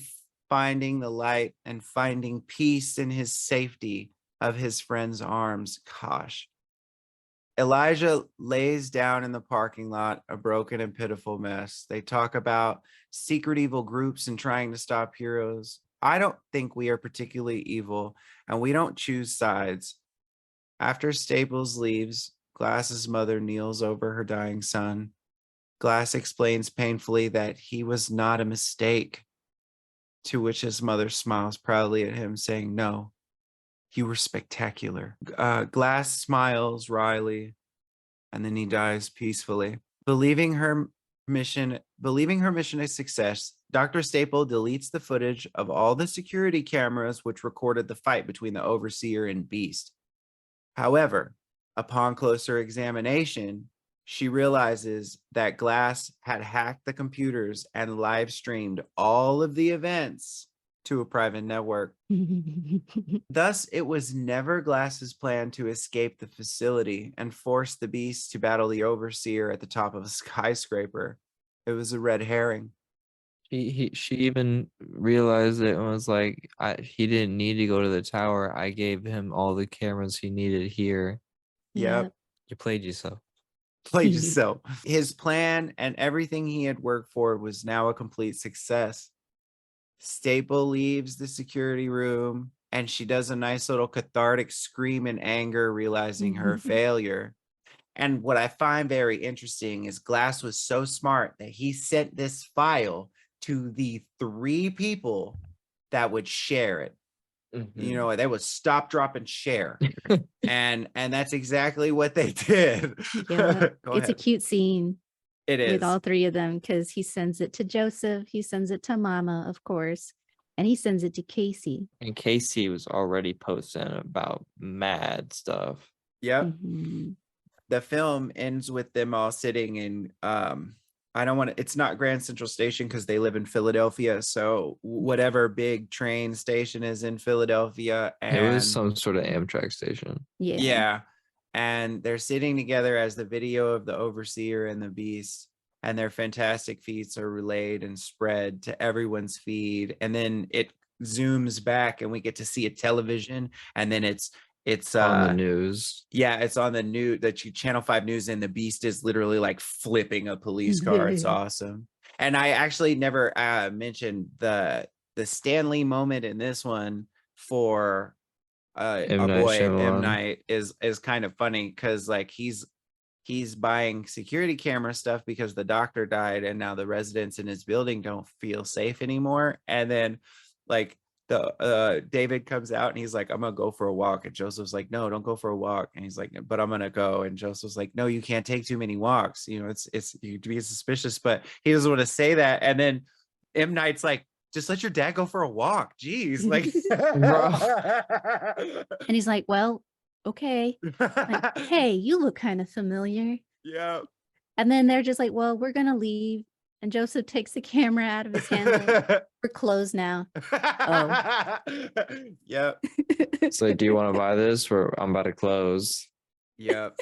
finding the light and finding peace in his safety of his friend's arms. Gosh. Elijah lays down in the parking lot, a broken and pitiful mess. They talk about secret evil groups and trying to stop heroes. I don't think we are particularly evil, and we don't choose sides. After Staples leaves, Glass's mother kneels over her dying son. Glass explains painfully that he was not a mistake, to which his mother smiles proudly at him, saying, "No, you were spectacular." Glass smiles wryly, and then he dies peacefully. Believing her mission a success, Dr. Staple deletes the footage of all the security cameras which recorded the fight between the Overseer and Beast. However, upon closer examination, she realizes that Glass had hacked the computers and live streamed all of the events to a private network. Thus, it was never Glass's plan to escape the facility and force the Beast to battle the Overseer at the top of a skyscraper. It was a red herring. She even realized it and was like, he didn't need to go to the tower. I gave him all the cameras he needed here. Yep. You played yourself. Played yourself. His plan and everything he had worked for was now a complete success. Staple leaves the security room, and she does a nice little cathartic scream in anger, realizing her failure. And what I find very interesting is Glass was so smart that he sent this file to the 3 people that would share it. You know, they would stop, drop, and share. and that's exactly what they did. Yeah. Go It's a ahead. cute scene. It is. With all 3 of them, because he sends it to Joseph, he sends it to Mama, of course, and he sends it to Casey. And Casey was already posting about mad stuff. Yep. Mhm. The film ends with them all sitting in it's not Grand Central Station because they live in Philadelphia, so whatever big train station is in Philadelphia, and It was some sort of Amtrak station. Yeah. And they're sitting together as the video of the Overseer and the Beast and their fantastic feats are relayed and spread to everyone's feed, and then it zooms back and we get to see a television, and then it's on the news. Yeah, it's on the news, Channel 5 News, and the Beast is literally like flipping a police car. It's awesome. And I actually never mentioned the Stanley moment in this one for our boy M. Night is kind of funny, because like he's buying security camera stuff because the doctor died and now the residents in his building don't feel safe anymore. And then like David comes out and he's like, I'm gonna go for a walk. And Joseph's like, no, don't go for a walk. And he's like, but I'm gonna go. And Joseph's like, no, you can't take too many walks. You know, it's you'd be suspicious, but he doesn't want to say that. And then M. Night's like, just let your dad go for a walk. Jeez. Like And he's like, well, okay. Like, hey, you look kind of familiar. yeah. And then they're just like, well, we're gonna leave. And Joseph takes the camera out of his hand. Like, we're closed now. Yep. It's like, do you want to buy this? I'm about to close. Yep.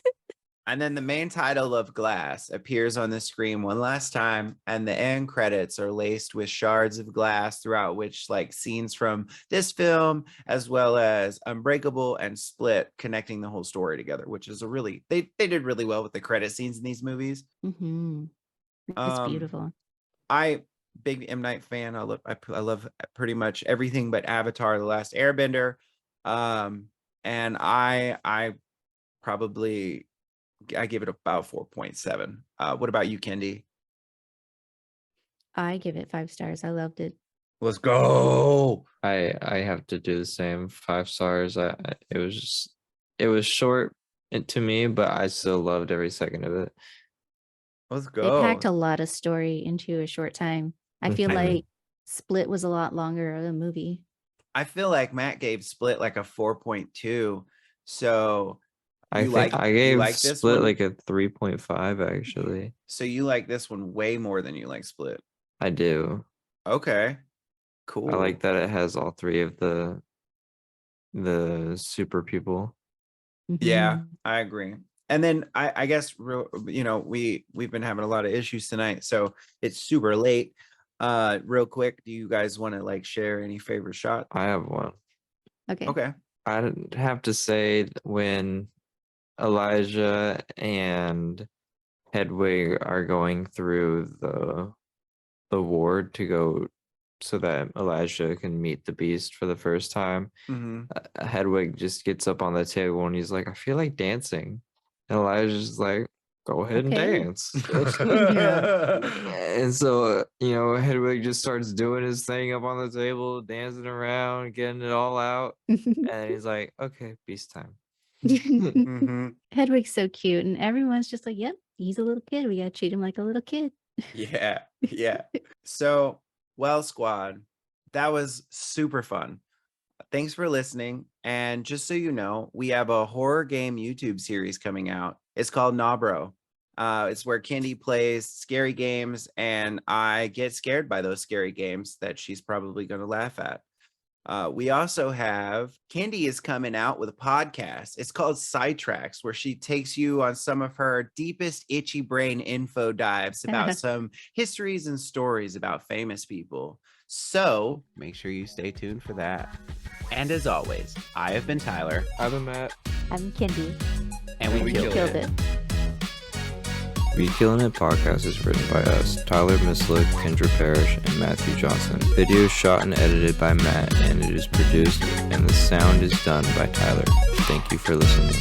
And then the main title of Glass appears on the screen one last time, and the end credits are laced with shards of glass throughout which like scenes from this film, as well as Unbreakable and Split, connecting the whole story together, which is a really they did really well with the credit scenes in these movies. Mm-hmm. It's beautiful. I big M. Night fan. I love pretty much everything but Avatar: The Last Airbender. And I probably I give it about 4.7. What about you, Kendi? I give it 5 stars. I loved it. Let's go. I have to do the same. 5 stars. It was short to me, but I still loved every second of it. Let's They go. packed a lot of story into a short time. I feel Mhm. like Split was a lot longer of a movie. I feel like Matt gave Split like a 4.2. So I You think like- I you gave like this Split one? like a 3.5 actually. so you like this one way more than you like Split. I do. Okay. Cool. I like that it has all 3 of the super people. Yeah, Mhm. I agree. And then I guess we've been having a lot of issues tonight, so it's super late. Real quick, do you guys want to like share any favorite shot? I have one. Okay. Okay. I'd have to say when Elijah and Hedwig are going through the ward to go so that Elijah can meet the beast for the first time. Hmm. Hedwig just gets up on the table and he's like, I feel like dancing. And Elijah's like, go ahead and Okay. dance. Yeah. And so, Hedwig just starts doing his thing up on the table, dancing around, getting it all out. And he's like, okay, beast time. Hmm. Hedwig's so cute, and everyone's just like, yep, he's a little kid. We gotta treat him like a little kid. Yeah. Yeah. So, well, squad, that was super fun. Thanks for listening. And just so you know, we have a horror game YouTube series coming out. It's called Nabro. It's where Kendi plays scary games, and I get scared by those scary games that she's probably going to laugh at. We also have Kendi is coming out with a podcast. It's called Sidetracks, where she takes you on some of her deepest itchy brain info dives about some histories and stories about famous people. So make sure you stay tuned for that. And as always, I have been Tyler, I've been Matt. I'm Kendi. and we killed it. We Killin' It podcast is written by us, Tyler Mislick, Kendra Parrish, and Matthew Johnson. Video is shot and edited by Matt, and it is produced and the sound is done by Tyler. Thank you for listening.